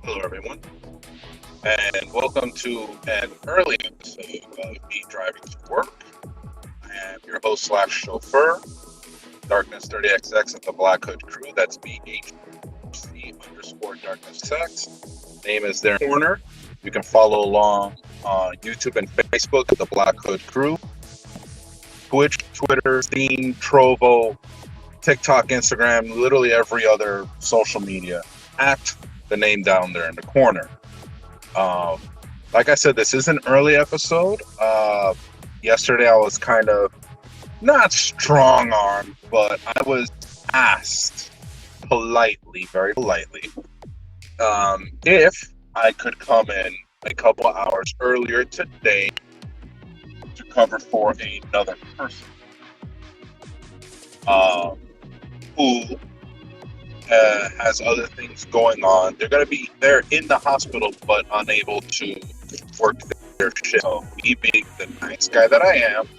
Hello, everyone, and welcome to an early episode of Me Driving to Work. I am your host slash chauffeur, Darkness 30XX of the Black Hood Crew. That's BHC underscore Darkness X. Name is there in the corner. You can follow along on YouTube and Facebook at the Black Hood Crew, Twitch, Twitter, Steam, Trovo, TikTok, Instagram, literally every other social media at the name down there in the corner. Like I said, this is an early episode. Yesterday I was kind of not strong armed, but I was asked politely, very politely, if I could come in a couple hours earlier today to cover for another person who has other things going on. They're in the hospital but unable to work their shift. So me being the nice guy that I am,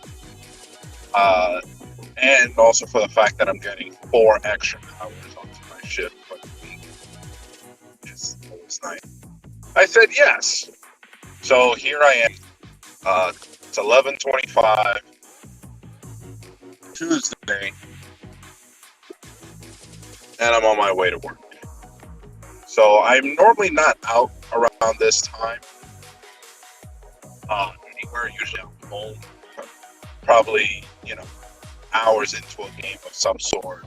and also for the fact that I'm getting 4 extra hours onto my shift for the week, which is always nice, I said yes. So here I am. It's 11:25 Tuesday, and I'm on my way to work. So I'm normally not out around this time. Anywhere, usually I'm home, probably, hours into a game of some sort.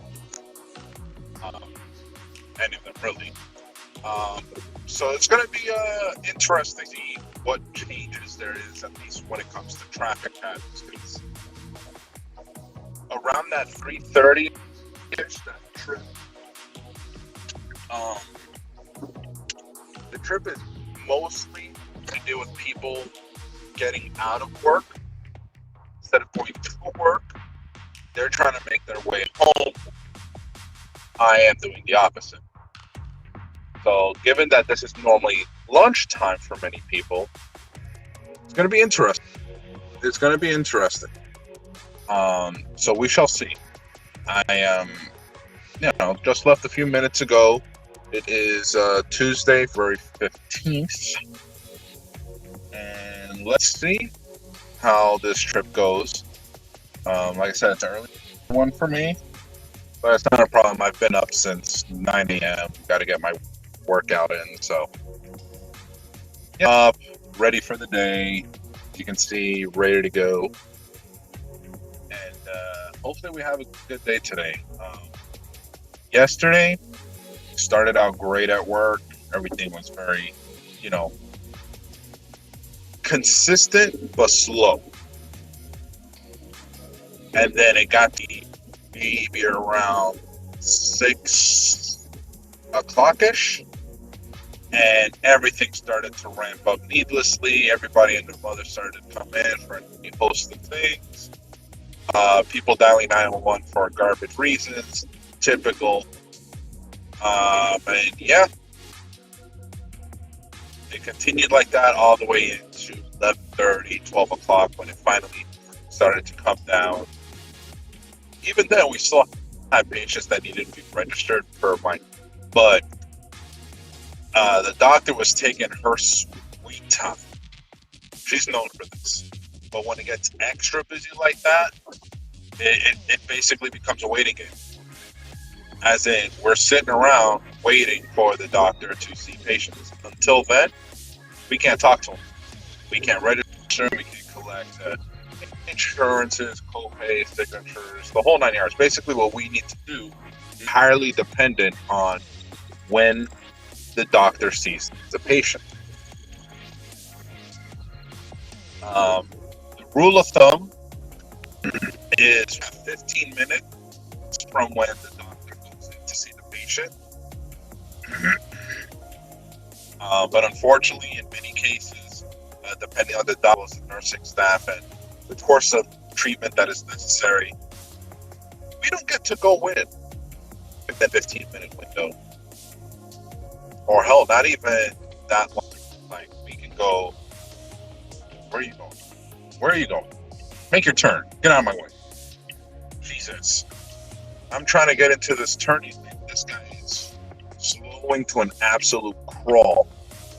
Any of them really. So it's going to be interesting to see what changes there is, at least when it comes to traffic patterns. Because around that 3:30-ish, that trip, the trip is mostly to do with people getting out of work. Instead of going to work, they're trying to make their way home. I am doing the opposite. So given that this is normally lunchtime for many people, it's going to be interesting. So we shall see. I am, just left a few minutes ago. It is Tuesday, February 15th. And let's see how this trip goes. Like I said, it's an early one for me, but it's not a problem. I've been up since 9 a.m. Got to get my workout in. So, up, ready for the day. You can see, ready to go. And hopefully we have a good day today. Yesterday, started out great at work. Everything was very, consistent but slow. And then it got to maybe around 6 o'clock-ish, and everything started to ramp up needlessly. Everybody and their mother started to come in for a host of things. People dialing 911 for garbage reasons, typical. And yeah, it continued like that all the way into 11:30, 12 o'clock when it finally started to come down. Even then, we still had patients that needed to be registered per my, but the doctor was taking her sweet time. She's known for this. But when it gets extra busy like that, it basically becomes a waiting game. As in, we're sitting around waiting for the doctor to see patients. Until then, we can't talk to them. We can't register. We can't collect insurances, co-pays, signatures, the whole 9 yards. Basically, what we need to do is entirely dependent on when the doctor sees the patient. The rule of thumb is 15 minutes from when the doctor goes in to see the patient. But unfortunately, in many cases, depending on the doctors and nursing staff and the course of treatment that is necessary, we don't get to go in that 15-minute window. Or hell, not even that long. Like, we can go, where are you going? Where are you going? Make your turn. Get out of my way. Jesus. I'm trying to get into this turning lane. This guy is slowing to an absolute crawl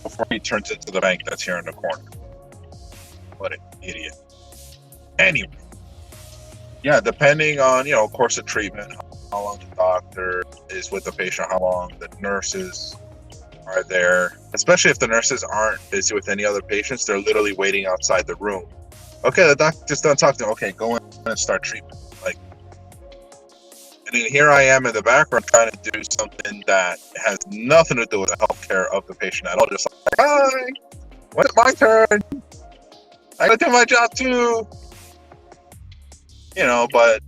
before he turns into the bank that's here in the corner. What an idiot. Anyway, yeah, depending on, course of treatment, how long the doctor is with the patient, how long the nurses are there, especially if the nurses aren't busy with any other patients, they're literally waiting outside the room. Okay, the doctor's done talking to them. Okay, go in and start treatment. And then here I am in the background trying to do something that has nothing to do with the healthcare of the patient at all. Just like, hi, when it's my turn, I gotta do my job too. But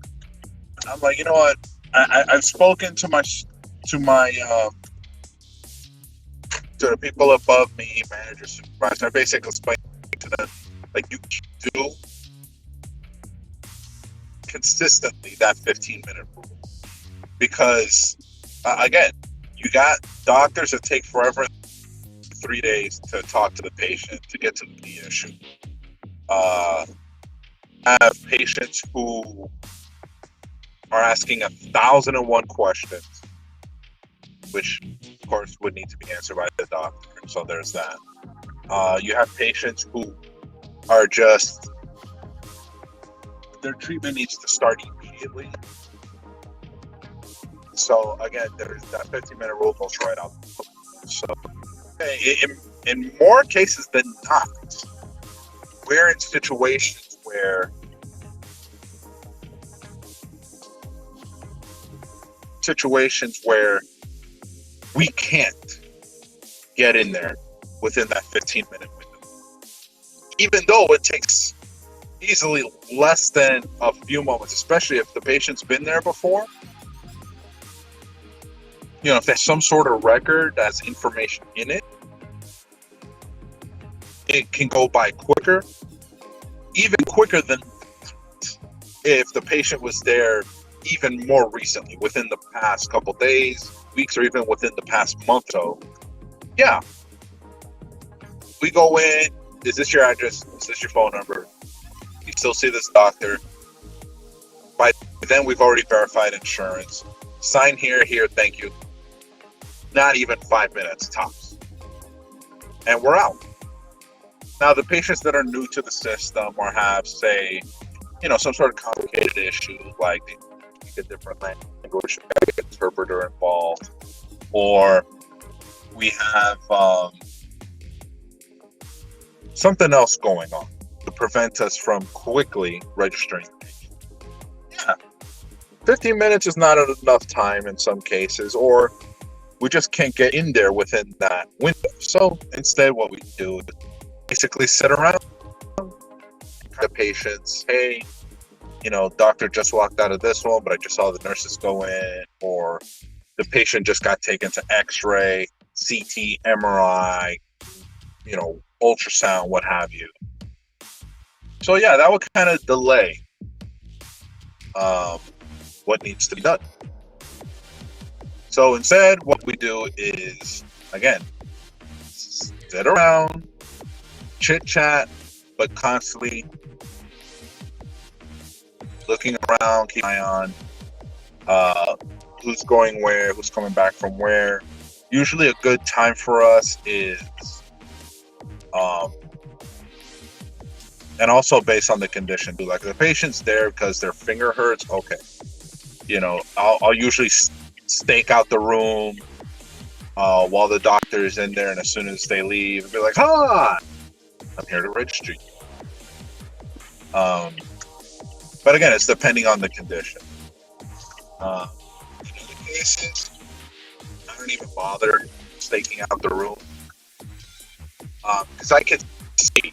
I'm like, you know what? I've spoken to the people above me, managers, supervisors. I basically explained to them, like, you do consistently that 15-minute rule. Because, again, you got doctors that take forever, 3 days to talk to the patient, to get to the issue. Have patients who are asking 1,001 questions, which, of course, would need to be answered by the doctor. So there's that. You have patients who are just, their treatment needs to start immediately. So again, there's that 15-minute rule goes right out. So in more cases than not, we're in situations where we can't get in there within that 15-minute window, even though it takes easily less than a few moments, especially if the patient's been there before. If there's some sort of record that has information in it, it can go by quicker, even quicker than if the patient was there even more recently, within the past couple days, weeks, or even within the past month or so. Yeah. We go in, is this your address? Is this your phone number? You still see this doctor? By then, we've already verified insurance. Sign here, thank you. Not even 5 minutes tops. And we're out. Now, the patients that are new to the system or have, say, some sort of complicated issue, like they speak a different language, interpreter involved, or we have something else going on to prevent us from quickly registering. Yeah. 15 minutes is not enough time in some cases, or we just can't get in there within that window. So instead, what we do is basically sit around the patients. Hey, doctor just walked out of this one, but I just saw the nurses go in, or the patient just got taken to X-ray, CT, MRI, ultrasound, what have you. So yeah, that would kind of delay what needs to be done. So instead, what we do is, again, sit around, chit-chat, but constantly looking around, keep an eye on who's going where, who's coming back from where. Usually a good time for us is, and also based on the condition, like if the patient's there because their finger hurts, okay. I'll usually stake out the room while the doctor is in there, and as soon as they leave, I'll be like, "Hi, I'm here to register you." But again, it's depending on the condition. In other cases, I don't even bother staking out the room because I can see,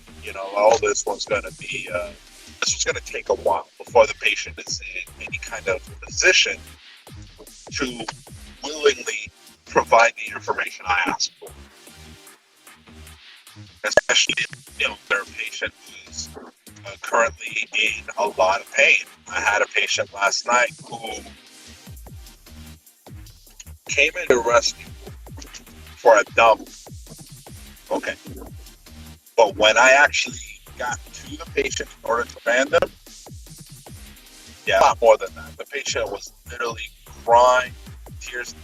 this one's going to be, this is going to take a while before the patient is in any kind of position to willingly provide the information I ask for. Especially if they're a patient who's currently in a lot of pain. I had a patient last night who came into rescue for a dump. Okay. But when I actually got to the patient in order to band them, yeah, a lot more than that. The patient was literally crying, tears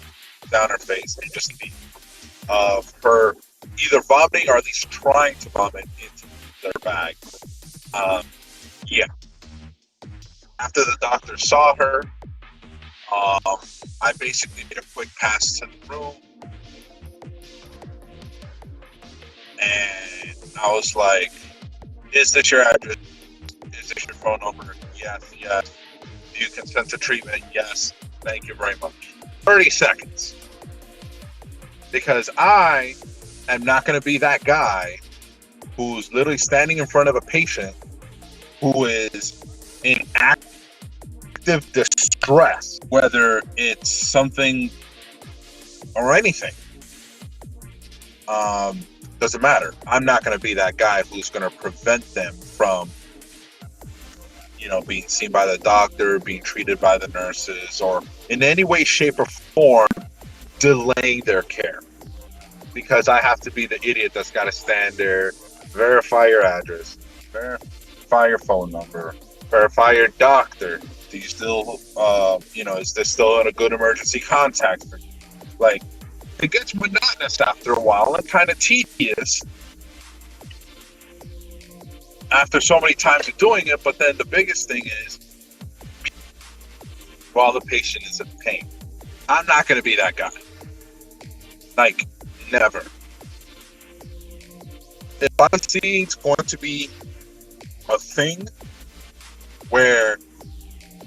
down her face, and just the of her either vomiting or at least trying to vomit into their bag. Yeah. After the doctor saw her, I basically made a quick pass to the room, and I was like, "Is this your address? Is this your phone number? Yes, yes. Do you consent to treatment? Yes. Thank you very much." 30 seconds. Because I am not going to be that guy who's literally standing in front of a patient who is in active distress, whether it's something or anything. Doesn't matter. I'm not going to be that guy who's going to prevent them from, being seen by the doctor, being treated by the nurses, or in any way, shape, or form delaying their care. Because I have to be the idiot that's got to stand there, verify your address, verify your phone number, verify your doctor. Do you still, is this still in a good emergency contact for you? Like, it gets monotonous after a while and kind of tedious after so many times of doing it. But then the biggest thing is, while the patient is in pain, I'm not going to be that guy. Like, never. If I see it's going to be a thing where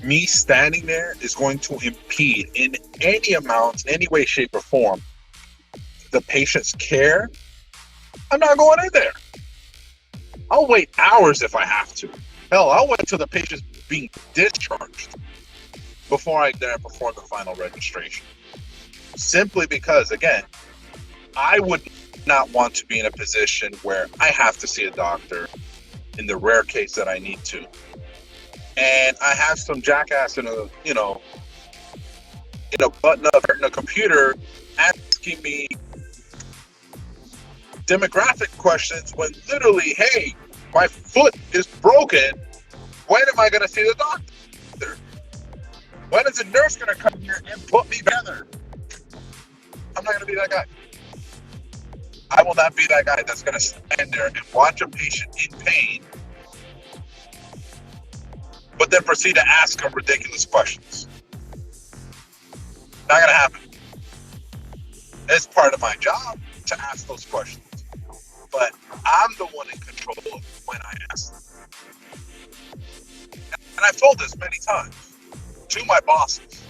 me standing there is going to impede in any amount, any way, shape, or form the patient's care, I'm not going in there. I'll wait hours if I have to. Hell, I'll wait till the patient's being discharged before I dare perform the final registration. Simply because, again, I would not want to be in a position where I have to see a doctor in the rare case that I need to. And I have some jackass in a button up in a computer asking me demographic questions when literally, hey, my foot is broken. When am I going to see the doctor? When is the nurse going to come here and put me together? I'm not going to be that guy. I will not be that guy that's going to stand there and watch a patient in pain, but then proceed to ask them ridiculous questions. Not going to happen. It's part of my job to ask those questions, but I'm the one in control of when I ask them. And I've told this many times to my bosses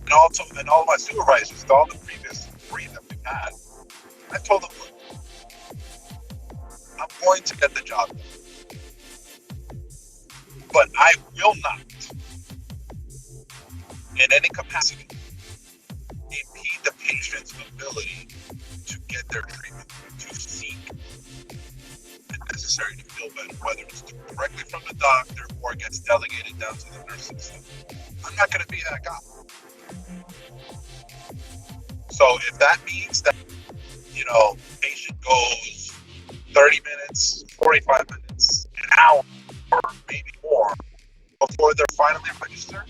and also and all of my supervisors, to all the previous 3 that we've had. I told them, look, I'm going to get the job done, but I will not, in any capacity, impede the patient's ability to get their treatment, to seek the necessary to feel better, whether it's directly from the doctor or it gets delegated down to the nursing staff. I'm not going to be that guy. So if that means that, patient goes 30 minutes, 45 minutes, an hour, or maybe more before they're finally registered,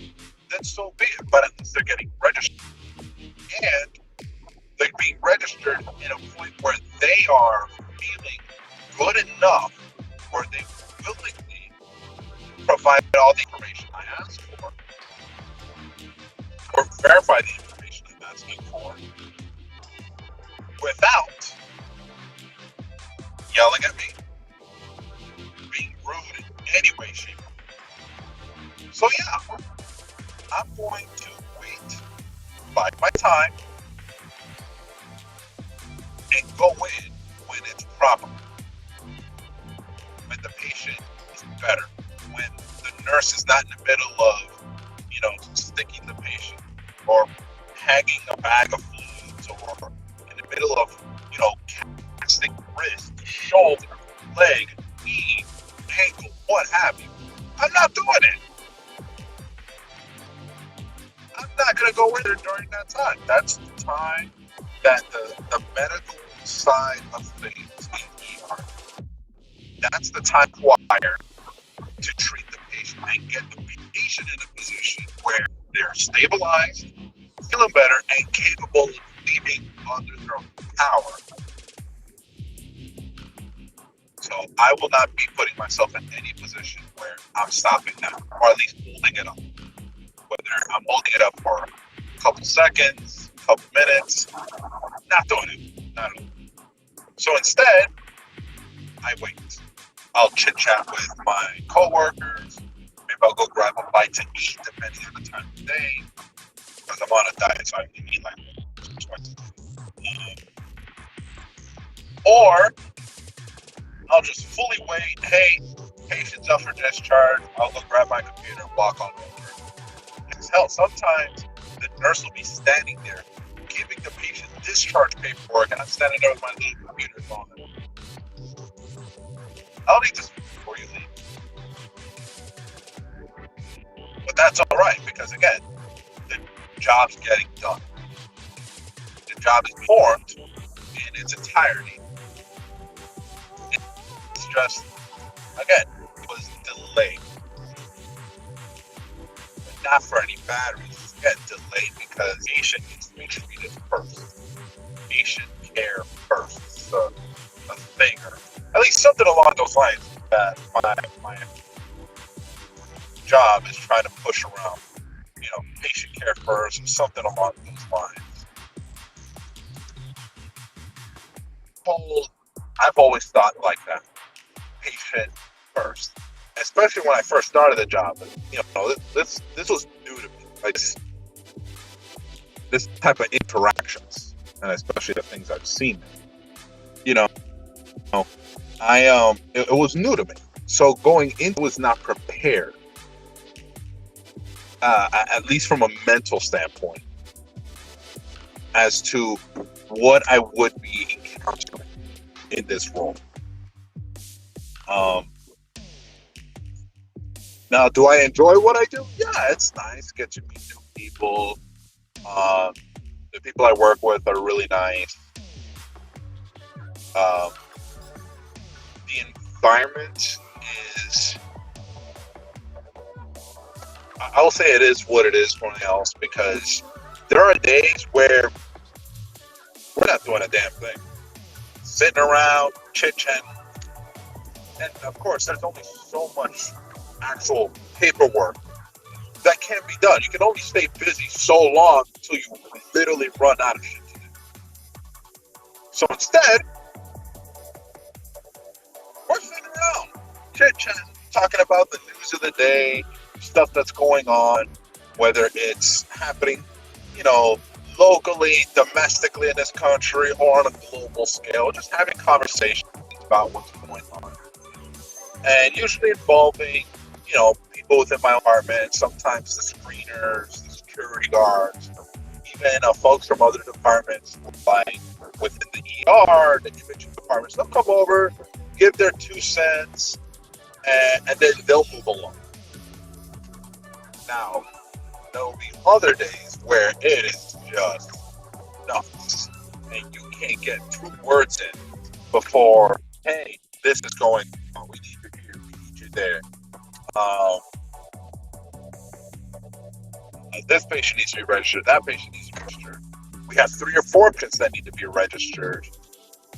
then so be it. But at least they're getting registered. And they're being registered in a point where they are feeling good enough where they willingly provide all the information I asked for, or verify the information I'm asking for, without yelling at me, being rude in any way, shape, or form. So yeah, I'm going to wait, bide my time, and go in when it's proper. When the patient is better. When the nurse is not in the middle of, sticking the patient, or hanging a bag of fluids, or in the middle of, casting wrist, shoulder, leg, knee, ankle, what have you. I'm not doing it. I'm not going to go in there during that time. That's the time that the medical side of things in ER, that's the time required to treat the patient and get the patient in a position where they're stabilized, feeling better and capable of leaving under their own power. So I will not be putting myself in any position where I'm stopping that, or at least holding it up. Whether I'm holding it up for a couple seconds, a couple minutes, not doing it. Not at all. So instead, I wait. I'll chit chat with my coworkers. Maybe I'll go grab a bite to eat, depending on the time of day. Because I'm on a diet, so I can eat like twice a day. Or I'll just fully wait. Hey, patient's up for discharge. I'll go grab my computer and walk on over. Because hell, sometimes the nurse will be standing there giving the patient discharge paperwork, and I'm standing there with my little computer on it. I'll need this before you leave. But that's all right, because again, the job's getting done. The job is formed in its entirety. It's just, again, it was delayed. But not for any bad reasons. Again, delayed because patient needs to be treated first. Patient care first. It's a thing, or at least something along those lines that my job is trying to push around. Patient care first, or something along those lines. I've always thought like that. Patient first. Especially when I first started the job. This was new to me. Like this type of interactions, and especially the things I've seen. It was new to me. So going into it was not prepared. At least from a mental standpoint, as to what I would be encountering in this role. Now, do I enjoy what I do? Yeah, it's nice. Get to meet new people. The people I work with are really nice. The environment is, I will say it is what it is for anything else, because there are days where we're not doing a damn thing. Sitting around, chit-chatting. And of course, there's only so much actual paperwork that can be done. You can only stay busy so long until you literally run out of shit to do. So instead, we're sitting around, chit-chatting, talking about the news of the day, stuff that's going on, whether it's happening, locally, domestically in this country, or on a global scale, just having conversations about what's going on. And usually involving, people within my apartment, sometimes the screeners, the security guards, even folks from other departments, like within the ER, the imaging departments. They'll come over, give their 2 cents, and then they'll move along. Now, there'll be other days where it is just nuts, and you can't get 2 words in before, hey, this is going on, we need you here, we need you there. This patient needs to be registered, that patient needs to be registered. We have 3 or 4 patients that need to be registered.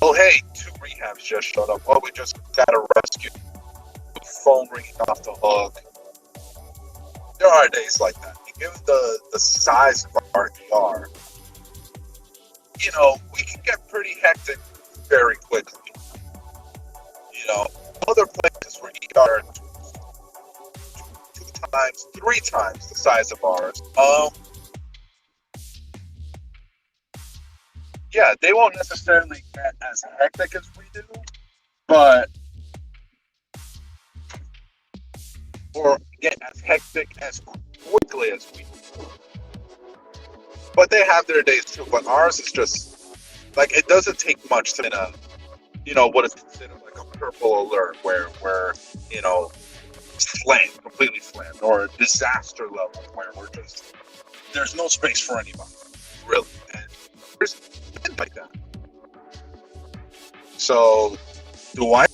Oh, hey, 2 rehabs just showed up. Oh, we just got a rescue. Phone ringing off the hook. There are days like that. And given the size of our ER, we can get pretty hectic very quickly. Other places where ER are 2 times, 3 times the size of ours. Yeah, they won't necessarily get as hectic as we do, but or get as hectic as quickly as we do. But they have their days too. But ours is just like, it doesn't take much to what is considered like a purple alert, where we're slammed, completely slammed, or a disaster level where there's no space for anybody, really. And there's been like that. So, do I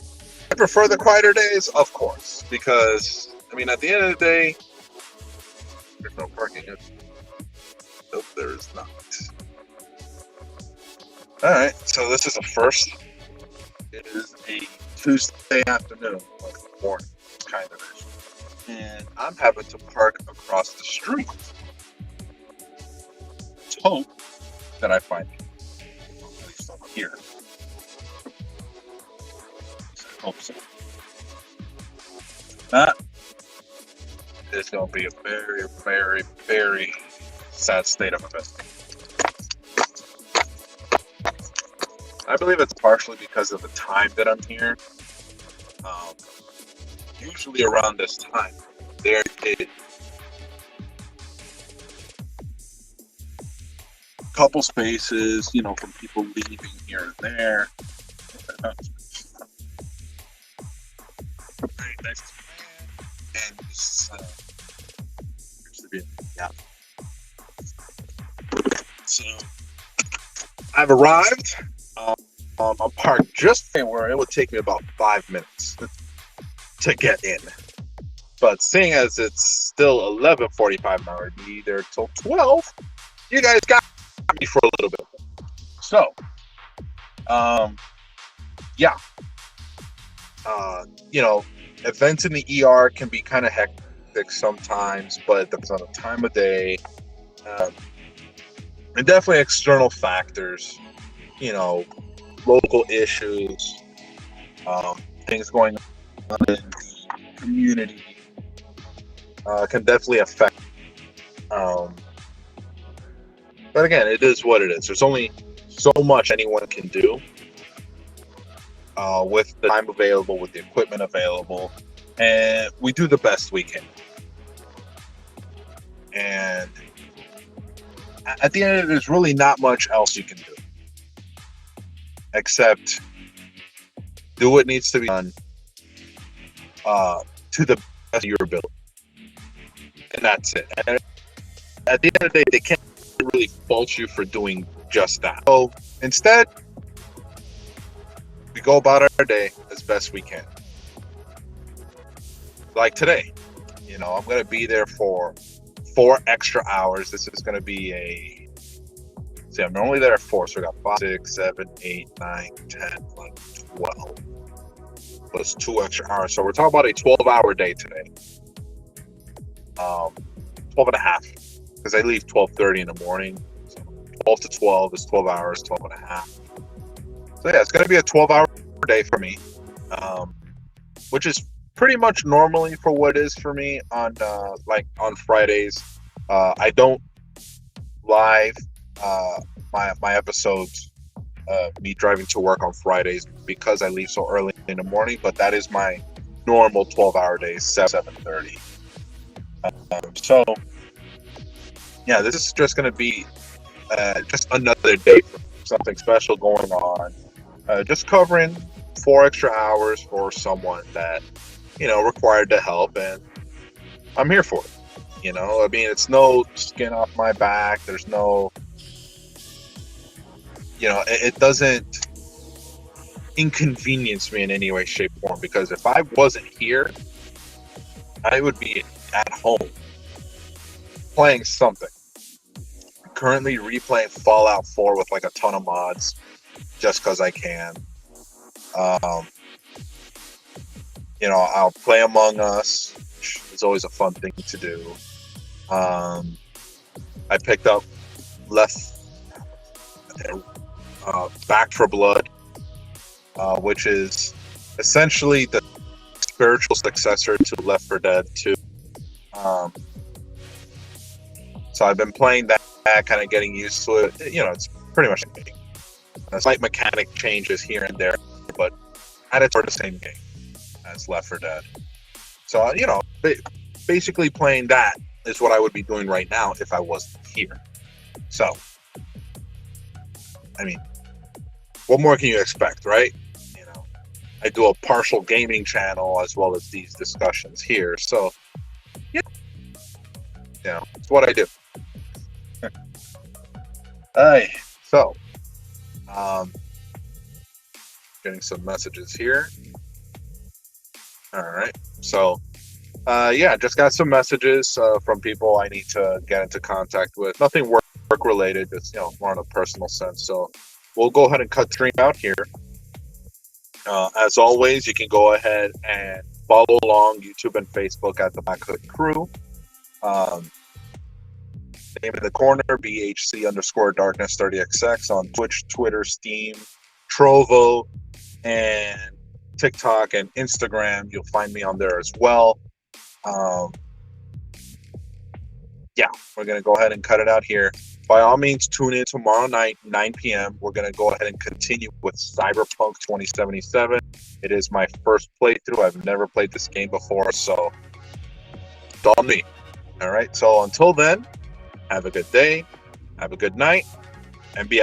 prefer the quieter days? Of course, because at the end of the day, there's no parking. Nope, there is not. All right, so this is a first. It is a Tuesday afternoon, like morning, kind of. And I'm having to park across the street. Let's hope that I find it. At least over here. I hope so. That is going to be a very, very, very sad state of affairs. I believe it's partially because of the time that I'm here. Usually around this time, there is a couple spaces, from people leaving here and there. Very nice to meet you. And this appears to be yeah. So I've arrived. I'm parked just where it would take me about 5 minutes to get in. But seeing as it's still 11:45 an hour, be there till 12, you guys got me for a little bit. So, yeah. Events in the ER can be kind of hectic sometimes, but it depends on the time of day. And definitely external factors, local issues, things going on in the community can definitely affect. But again, it is what it is. There's only so much anyone can do with the time available, with the equipment available, and we do the best we can. And at the end of it, there's really not much else you can do except do what needs to be done to the best of your ability. And that's it. And at the end of the day, they can't really fault you for doing just that. So instead, we go about our day as best we can. Like today, I'm going to be there for 4 extra hours. This is going to be I'm normally there at 4, so we got 5, 6, 7, 8, 9, 10, 11, 12. Plus 2 extra hours. So we're talking about a 12-hour day today. 12 and a half. Because I leave 12:30 in the morning. So 12 to 12 is 12 hours, 12 and a half. So yeah, it's going to be a 12-hour day for me. Which is pretty much normally for what it is for me on Fridays. I don't live my episodes, me driving to work on Fridays because I leave so early in the morning, but that is my normal 12-hour day, 7:30. So yeah, this is just going to be just another day for something special going on. Just covering 4 extra hours for someone that required the help, and I'm here for it. It's no skin off my back. There's no, it doesn't inconvenience me in any way, shape, or form. Because if I wasn't here, I would be at home playing something. I'm currently replaying Fallout 4 with like a ton of mods, just because I can. I'll play Among Us, which is always a fun thing to do. I picked up Back 4 Blood, which is essentially the spiritual successor to Left 4 Dead 2. So I've been playing that, kind of getting used to it. It's pretty much the same. Slight mechanic changes here and there, but at its core, the same game as Left 4 Dead. So, basically playing that is what I would be doing right now if I wasn't here. So, what more can you expect, right? I do a partial gaming channel as well as these discussions here. So, it's what I do. So, getting some messages here. All right. So, just got some messages from people I need to get into contact with. Nothing work work related. It's more in a personal sense. So we'll go ahead and cut stream out here. As always, you can go ahead and follow along YouTube and Facebook at the Black Hood Crew. Name in the corner, BHC_Darkness30XX on Twitch, Twitter, Steam, Trovo, and TikTok and Instagram. You'll find me on there as well. Yeah, we're going to go ahead and cut it out here. By all means, tune in tomorrow night, 9 p.m. We're going to go ahead and continue with Cyberpunk 2077. It is my first playthrough. I've never played this game before, so it's on me. All right, so until then, have a good day, have a good night, and be excellent.